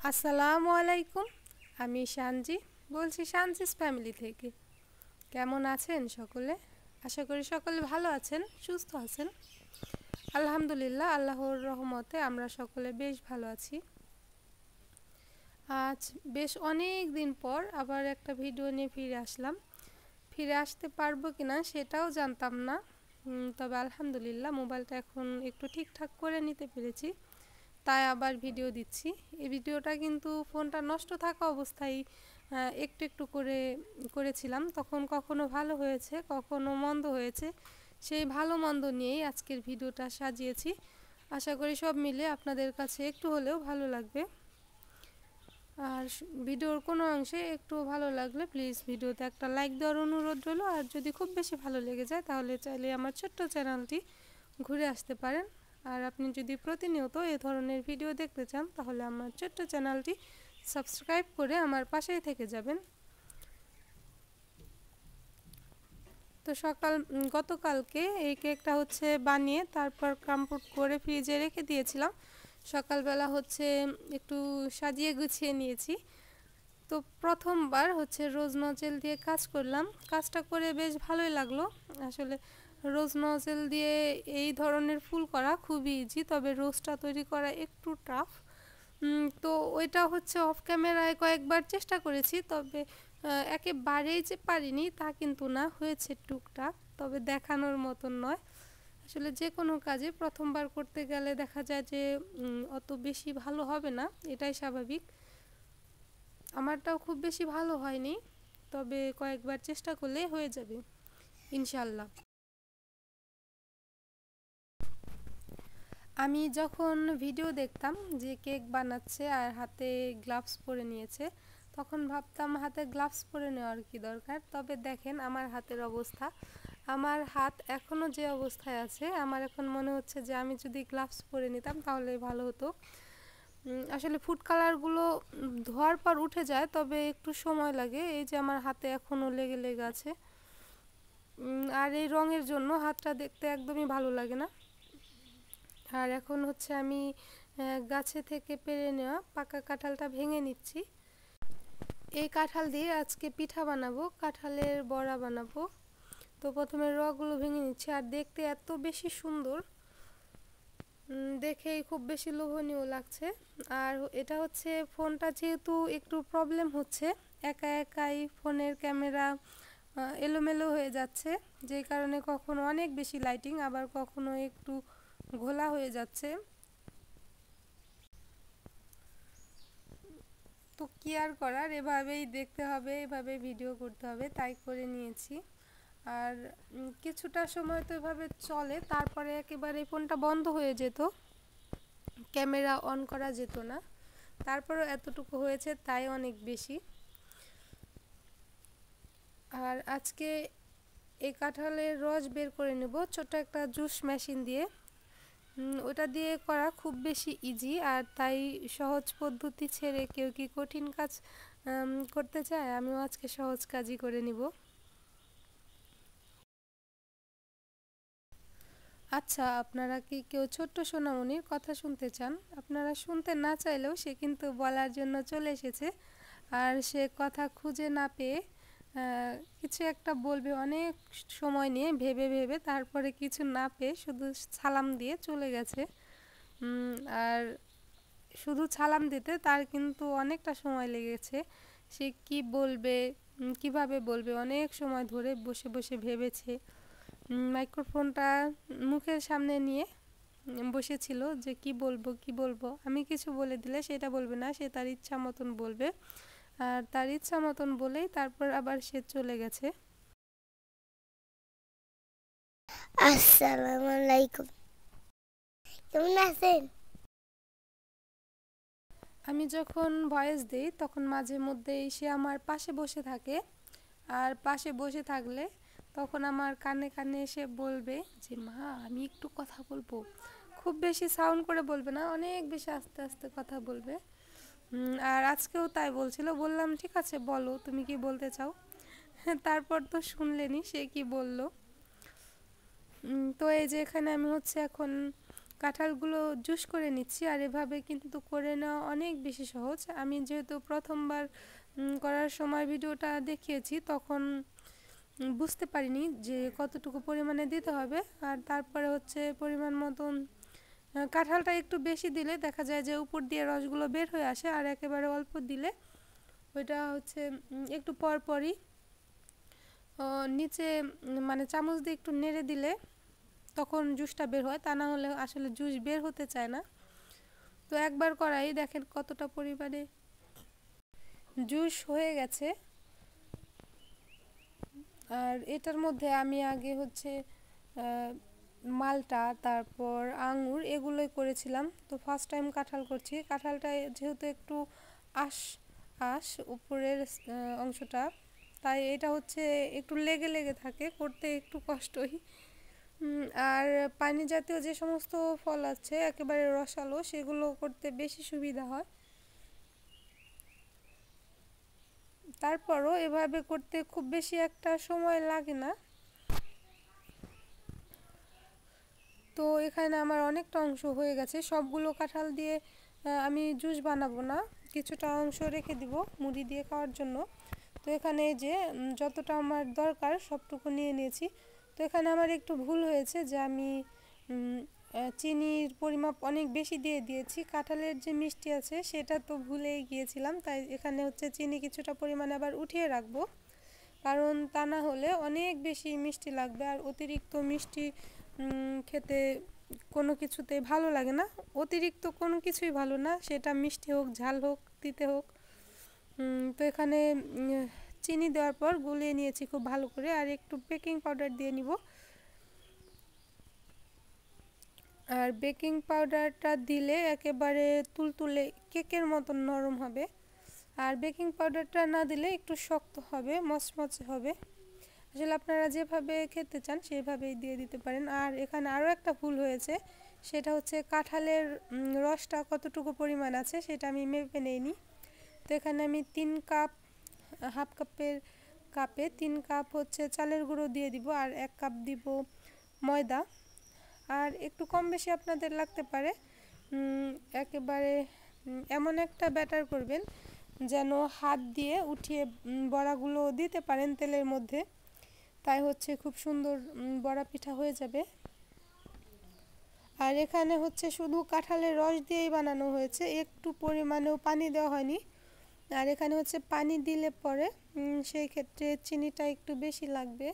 আসসালামু আলাইকুম। আমি শানজি বলছি শানজিস ফ্যামিলি থেকে। কেমন আছেন সকলে? আশা করি সকলে ভালো আছেন, সুস্থ আছেন। আলহামদুলিল্লাহ, আল্লাহর রহমতে আমরা সকলে বেশ ভালো আছি। আজ বেশ অনেক দিন পর আবার একটা ভিডিও নিয়ে ফিরে আসলাম। ফিরে আসতে পারবো কিনা সেটাও জানতাম না, তবে আলহামদুলিল্লাহ মোবাইলটা এখন একটু ঠিকঠাক করে নিতে পেরেছি, তাই আবার ভিডিও দিচ্ছি। এই ভিডিওটা কিন্তু ফোনটা নষ্ট থাকা অবস্থায় একটু একটু করে করেছিলাম, তখন কখনো ভালো হয়েছে কখনো মন্দ হয়েছে। সেই ভালো মন্দ নিয়েই আজকের ভিডিওটা সাজিয়েছি। আশা করি সব মিলে আপনাদের কাছে একটু হলেও ভালো লাগবে। আর ভিডিওর কোনো অংশে একটু ভালো লাগলে প্লিজ ভিডিওতে একটা লাইক দেওয়ার অনুরোধ রইল। আর যদি খুব বেশি ভালো লেগে যায় তাহলে চাইলে আমার ছোট্ট চ্যানেলটি ঘুরে আসতে পারেন। আর আপনি যদি প্রতিনিয়ত এ ধরনের ভিডিও দেখতে চান তাহলে আমার ছোট্ট চ্যানেলটি সাবস্ক্রাইব করে আমার পাশেই থেকে যাবেন। তো গতকালকে এই কেকটা বানিয়ে তারপর কমপ্লিট করে ফ্রিজে রেখে দিয়েছিলাম। সকালবেলা একটু সাজিয়ে গুছিয়ে নিয়েছি। তো প্রথমবার রোজ নজেল দিয়ে কাজ করলাম। কাজটা করে বেশ ভালোই লাগলো। আসলে রোজ নজেল দিয়ে এই ধরনের ফুল করা খুবই ইজি, তবে রোজটা তৈরি করা একটু টাফ। তো ওইটা অফ ক্যামেরায় কয়েকবার চেষ্টা করেছি, তবে একেবারেই যে পারিনি তা কিন্তু না, হয়েছে টুকটাক, তবে দেখানোর মতন নয়। আসলে যে কোনো কাজে প্রথমবার করতে গেলে দেখা যায় যে অত বেশি ভালো হবে না, এটাই স্বাভাবিক। আমারটাও খুব বেশি ভালো হয়নি, তবে কয়েকবার চেষ্টা করলে হয়ে যাবে ইনশাল্লাহ। আমি যখন ভিডিও দেখতাম যে কেক বানাচ্ছে আর হাতে গ্লাভস পরে নিয়েছে, তখন ভাবতাম হাতে গ্লাভস পরে নেওয়ার কি দরকার। তবে দেখেন আমার হাতের অবস্থা, আমার হাত এখনও যে অবস্থায় আছে, আমার এখন মনে হচ্ছে যে আমি যদি গ্লাভস পরে নিতাম তাহলে ভালো হতো। আসলে ফুড কালারগুলো ধোয়ার পর উঠে যায়, তবে একটু সময় লাগে। এই যে আমার হাতে এখনও লেগে লেগে আছে, আর এই রঙের জন্য হাতটা দেখতে একদমই ভালো লাগে না। আর এখন আমি গাছে থেকে পেড়ে নেওয়া পাকা কাঁঠালটা ভেঙে নিচ্ছি। এই কাঁঠাল দিয়ে আজকে পিঠা বানাবো, কাঁঠালের বড়া বানাবো। তো প্রথমে রগুলো ভেঙে নিচ্ছি। আর দেখতে এত বেশি সুন্দর, দেখেই খুব বেশি লোভনীয় লাগছে। আর এটা ফোনটা যেহেতু একটু প্রবলেম হচ্ছে, একা একাই ফোনের ক্যামেরা এলোমেলো হয়ে যাচ্ছে, যে কারণে কখনো অনেক বেশি লাইটিং, আবার কখনো একটু ঘোলা হয়ে যাচ্ছে। তো কি আর করার, এভাবেই দেখতে হবে, এভাবে ভিডিও করতে হবে, তাই করে নিয়েছি। আর কিছুটা সময় তো এভাবে চলে, তারপরে একেবারে ফোনটা বন্ধ হয়ে যেত, ক্যামেরা অন করা যেত না। তারপরেও এতটুকু হয়েছে, তাই অনেক বেশি। আর আজকে এই কাঁঠালের রস বের করে নেব ছোট একটা জুস মেশিন দিয়ে। ওটা দিয়ে করা খুব বেশি ইজি, আর তাই সহজ পদ্ধতি ছেড়ে কেউ কি কঠিন কাজ করতে চায়? আমিও আজকে সহজ কাজই করে নিব। আচ্ছা, আপনারা কি কেউ ছোট্ট সোনামণির কথা শুনতে চান? আপনারা শুনতে না চাইলেও সে কিন্তু বলার জন্য চলে এসেছে। আর সে কথা খুঁজে না পেয়ে কিছু একটা বলবে, অনেক সময় নিয়ে ভেবে ভেবে তারপরে কিছু না পেয়ে শুধু সালাম দিয়ে চলে গেছে। আর শুধু সালাম দিতে তার কিন্তু অনেকটা সময় লেগেছে। সে কি বলবে, কিভাবে বলবে, অনেক সময় ধরে বসে বসে ভেবেছে। মাইক্রোফোনটা মুখের সামনে নিয়ে বসেছিল যে কি বলবো কি বলবো। আমি কিছু বলে দিলে সেটা বলবে না, সে তার ইচ্ছা মতন বলবে। আর তার ইচ্ছা মতন বলেই তারপর আবার সে চলে গেছে। আসসালামু আলাইকুম, কেমন আছেন? আমি যখন ভয়েস দিই তখন মাঝে মধ্যেই সে আমার পাশে বসে থাকে। আর পাশে বসে থাকলে তখন আমার কানে কানে এসে বলবে যে মা আমি একটু কথা বলবো। খুব বেশি সাউন্ড করে বলবে না, অনেক বেশি আস্তে আস্তে কথা বলবে। আর আজকেও তাই বলছিল, বললাম ঠিক আছে বলো তুমি কি বলতে চাও। তারপর তো শুনলেনি সে কি বলল। তো এই যে এখানে আমি এখন কাঁঠালগুলো জুস করে নিচ্ছি। আর এভাবে কিন্তু করে নেওয়া অনেক বেশি সহজ। আমি যেহেতু প্রথমবার করার সময় ভিডিওটা দেখিয়েছি, তখন বুঝতে পারিনি যে কতটুকু পরিমাণে দিতে হবে। আর তারপরে হচ্ছে পরিমাণ মতন কাঁঠালটা একটু বেশি দিলে দেখা যায় যে উপর দিয়ে রসগুলো বের হয়ে আসে, আর একেবারে অল্প দিলে ওইটা হচ্ছে একটু পরপরই নিচে মানে চামচ দিয়ে একটু নেড়ে দিলে তখন জুসটা বের হয়, তা না হলে আসলে জুস বের হতে চায় না। তো একবার করাই দেখেন কতটা পরিমাণে জুস হয়ে গেছে। আর এটার মধ্যে আমি আগে হচ্ছে মালটা, তারপর আঙুর এগুলোই করেছিলাম। তো ফার্স্ট টাইম কাঁঠাল করছি। কাঁঠালটা যেহেতু একটু আঁশ আঁশ উপরের অংশটা, তাই এটা হচ্ছে একটু লেগে লেগে থাকে, করতে একটু কষ্টই। আর পানি জাতীয় যে সমস্ত ফল আছে একেবারে রসালো, সেগুলো করতে বেশি সুবিধা হয়। তারপরও এভাবে করতে খুব বেশি একটা সময় লাগে না। তো এখানে আমার অনেকটা অংশ হয়ে গেছে। সবগুলো কাঁঠাল দিয়ে আমি জুস বানাবো না, কিছুটা অংশ রেখে দিব মুড়ি দিয়ে খাওয়ার জন্য। তো এখানে যে যতটা আমার দরকার সবটুকু নিয়ে নিয়েছি। তো এখানে আমার একটু ভুল হয়েছে যে আমি চিনির পরিমাপ অনেক বেশি দিয়ে দিয়েছি। কাঁঠালের যে মিষ্টি আছে সেটা তো ভুলেই গিয়েছিলাম, তাই এখানে হচ্ছে চিনি কিছুটা পরিমাণে আবার উঠিয়ে রাখবো, কারণ তা না হলে অনেক বেশি মিষ্টি লাগবে। আর অতিরিক্ত মিষ্টি খেতে কোনো কিছুতেই ভালো লাগে না। অতিরিক্ত কোনো কিছুই ভালো না, সেটা মিষ্টি হোক, ঝাল হোক, তিতে হোক। তো এখানে চিনি দেওয়ার পর গুলিয়ে নিয়েছি খুব ভালো করে। আর একটু বেকিং পাউডার দিয়ে নিব। আর বেকিং পাউডারটা দিলে একেবারে তুলতুলে কেকের মতন নরম হবে। আর বেকিং পাউডারটা না দিলে একটু শক্ত হবে, মচমচে হবে। আসলে আপনারা যেভাবে খেতে চান সেভাবেই দিয়ে দিতে পারেন। আর এখানে আরও একটা ভুল হয়েছে, সেটা হচ্ছে কাঁঠালের রসটা কতটুকু পরিমাণ আছে সেটা আমি মেপে নিইনি। তো এখানে আমি 3 কাপ, হাফ কাপের কাপে 3 কাপ হচ্ছে চালের গুঁড়ো দিয়ে দিব, আর 1 কাপ দিব ময়দা। আর একটু কম বেশি আপনাদের লাগতে পারে। একেবারে এমন একটা ব্যাটার করবেন যেন হাত দিয়ে উঠিয়ে বড়াগুলো দিতে পারেন তেলের মধ্যে, তাই হচ্ছে খুব সুন্দর বড়া পিঠা হয়ে যাবে। আর এখানে হচ্ছে শুধু কাঁঠালের রস দিয়েই বানানো হয়েছে, একটু পরিমাণেও পানি দেওয়া হয়নি। আর এখানে হচ্ছে পানি দিলে পরে সেই ক্ষেত্রে চিনিটা একটু বেশি লাগবে।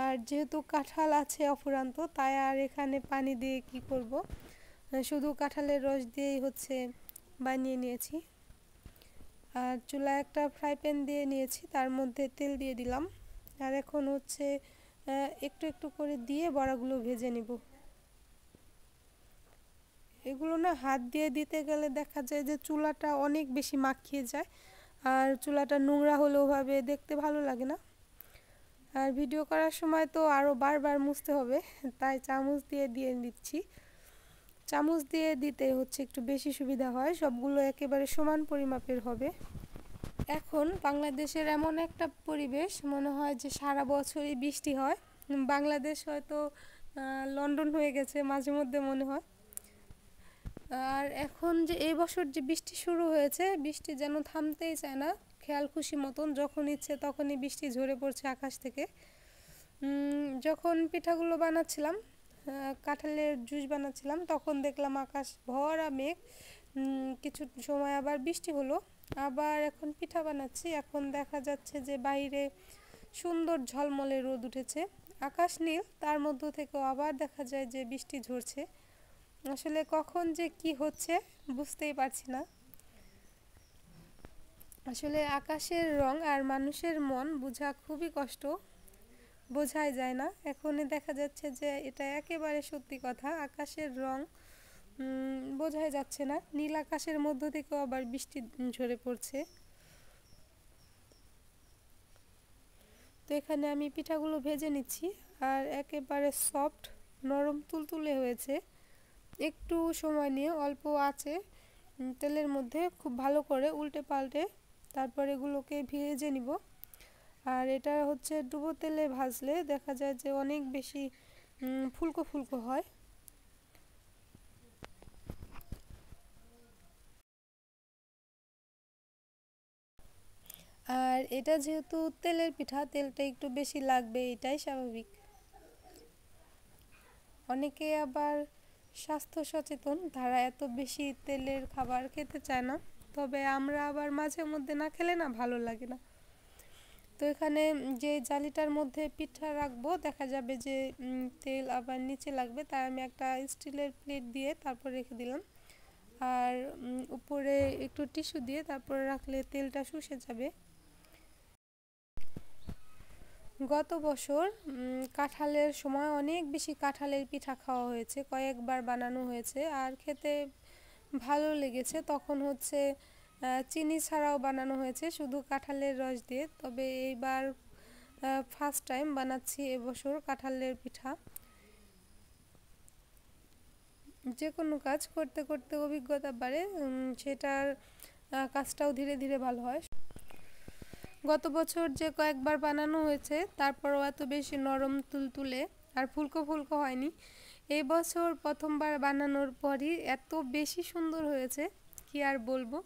আর যেহেতু কাঁঠাল আছে অফুরন্ত, তাই আর এখানে পানি দিয়ে কি করব, শুধু কাঁঠালের রস দিয়েই হচ্ছে বানিয়ে নিয়েছি। আর চুলায় একটা ফ্রাই প্যান দিয়ে নিয়েছি, তার মধ্যে তেল দিয়ে দিলাম। আর এখন হচ্ছে একটু একটু করে দিয়ে বড়াগুলো ভেজে নিব। এগুলো না হাত দিয়ে দিতে গেলে দেখা যায় যে চুলাটা অনেক বেশি মাখিয়ে যায়, আর চুলাটা নোংরা হলে ওভাবে দেখতে ভালো লাগে না। আর ভিডিও করার সময় তো আরও বারবার মুছতে হবে, তাই চামচ দিয়ে দিয়ে দিচ্ছি। চামচ দিয়ে দিতে হচ্ছে একটু বেশি সুবিধা হয়, সবগুলো একেবারে সমান পরিমাপের হবে। এখন বাংলাদেশের এমন একটা পরিবেশ, মনে হয় যে সারা বছরই বৃষ্টি হয়। বাংলাদেশ হয়তো লন্ডন হয়ে গেছে মাঝে মধ্যে মনে হয়। আর এখন যে এই বছর যে বৃষ্টি শুরু হয়েছে, বৃষ্টি যেন থামতেই চায় না, খেয়াল খুশি মতন যখন ইচ্ছে তখনই বৃষ্টি ঝরে পড়ছে আকাশ থেকে। যখন পিঠাগুলো বানাচ্ছিলাম, কাঁঠালের জুস বানাচ্ছিলাম, তখন দেখলাম আকাশ ভরা মেঘ, কিছু সময় আবার বৃষ্টি হলো। আবার এখন পিঠা বানাচ্ছি, এখন দেখা যাচ্ছে যে বাইরে সুন্দর ঝলমলে রোদ উঠেছে, আকাশ নীল, তার মধ্য থেকেও আবার দেখা যায় যে বৃষ্টি ঝরছে। আসলে কখন যে কি হচ্ছে বুঝতেই পারছি না। আসলে আকাশের রং আর মানুষের মন বোঝা খুবই কষ্ট, বোঝাই যায় না। এখনই দেখা যাচ্ছে যে এটা একেবারে সত্যি কথা, আকাশের রং বোঝাই যাচ্ছে না। নীল আকাশের মধ্য থেকেও আবার বৃষ্টি ঝরে পড়ছে। তো এখানে আমি পিঠাগুলো ভেজে নিচ্ছি, আর একেবারে সফট নরম তুলতুলে হয়েছে। একটু সময় নিয়ে অল্প আঁচে তেলের মধ্যে খুব ভালো করে উল্টে পাল্টে তারপর এগুলোকে ভেজে নিব। আর এটা হচ্ছে ডুবো তেলে ভাজলে দেখা যায় যে অনেক বেশি ফুলকো ফুলকো হয়। আর এটা যেহেতু তেলের পিঠা, তেলটা একটু বেশি লাগবে, এটাই স্বাভাবিক। অনেকে আবার স্বাস্থ্য সচেতন, তারা এত বেশি তেলের খাবার খেতে চায় না, তবে আমরা আবার মাঝে মধ্যে না খেলে না ভালো লাগে না। তো এখানে যে জালিটার মধ্যে পিঠা রাখবো, দেখা যাবে যে তেল আবার নিচে লাগবে, তাই আমি একটা স্টিলের প্লেট দিয়ে তারপর রেখে দিলাম। আর উপরে একটু টিস্যু দিয়ে তারপরে রাখলে তেলটা শুষে যাবে। গত বছর কাঁঠালের সময় অনেক বেশি কাঁঠালের পিঠা খাওয়া হয়েছে, কয়েকবার বানানো হয়েছে আর খেতে ভালো লেগেছে। তখন হচ্ছে চিনি ছাড়াও বানানো হয়েছে, শুধু কাঁঠালের রস দিয়ে। তবে এইবার ফার্স্ট টাইম বানাচ্ছি এবছর কাঁঠালের পিঠা। যে কোনো কাজ করতে করতে অভিজ্ঞতা বাড়ে, সেটার কাজটাও ধীরে ধীরে ভালো হয়। গত বছর যে কয়েকবার বানানো হয়েছে তারপরও এত বেশি নরম তুলতুলে আর ফুলকো ফুলকো হয়নি। এই বছর প্রথমবার বানানোর পরই এত বেশি সুন্দর হয়েছে, কি আর বলবো।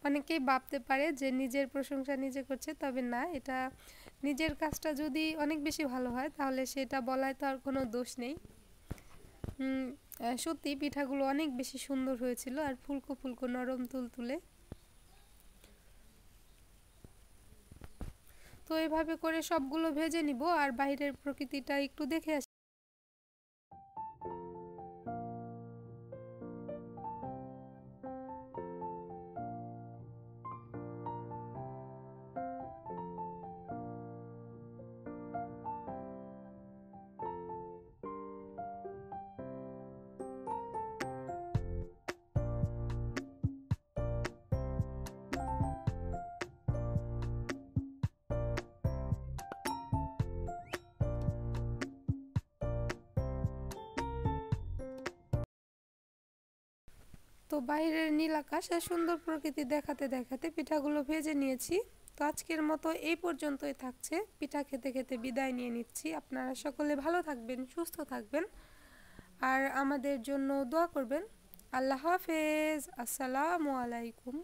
অনেকেই ভাবতে পারে যে নিজের প্রশংসা নিজে করছে, তবে না, এটা নিজের কাজটা যদি অনেক বেশি ভালো হয় তাহলে সেটা বলায় তো আর কোনো দোষ নেই। সত্যি পিঠাগুলো অনেক বেশি সুন্দর হয়েছিল আর ফুলকো ফুলকো নরম তুলতুলে। তো এভাবে করে সবগুলো ভেজে নিব আর বাইরের প্রকৃতিটা একটু দেখে আসি। তো বাইরের নীল আকাশ আর সুন্দর প্রকৃতি দেখাতে দেখাতে পিঠাগুলো ভেজে নিয়েছি। তো আজকের মতো এই পর্যন্তই থাকছে। পিঠা খেতে খেতে বিদায় নিয়ে নিচ্ছি। আপনারা সকলে ভালো থাকবেন, সুস্থ থাকবেন আর আমাদের জন্য দোয়া করবেন। আল্লাহ হাফেজ। আসসালামু আলাইকুম।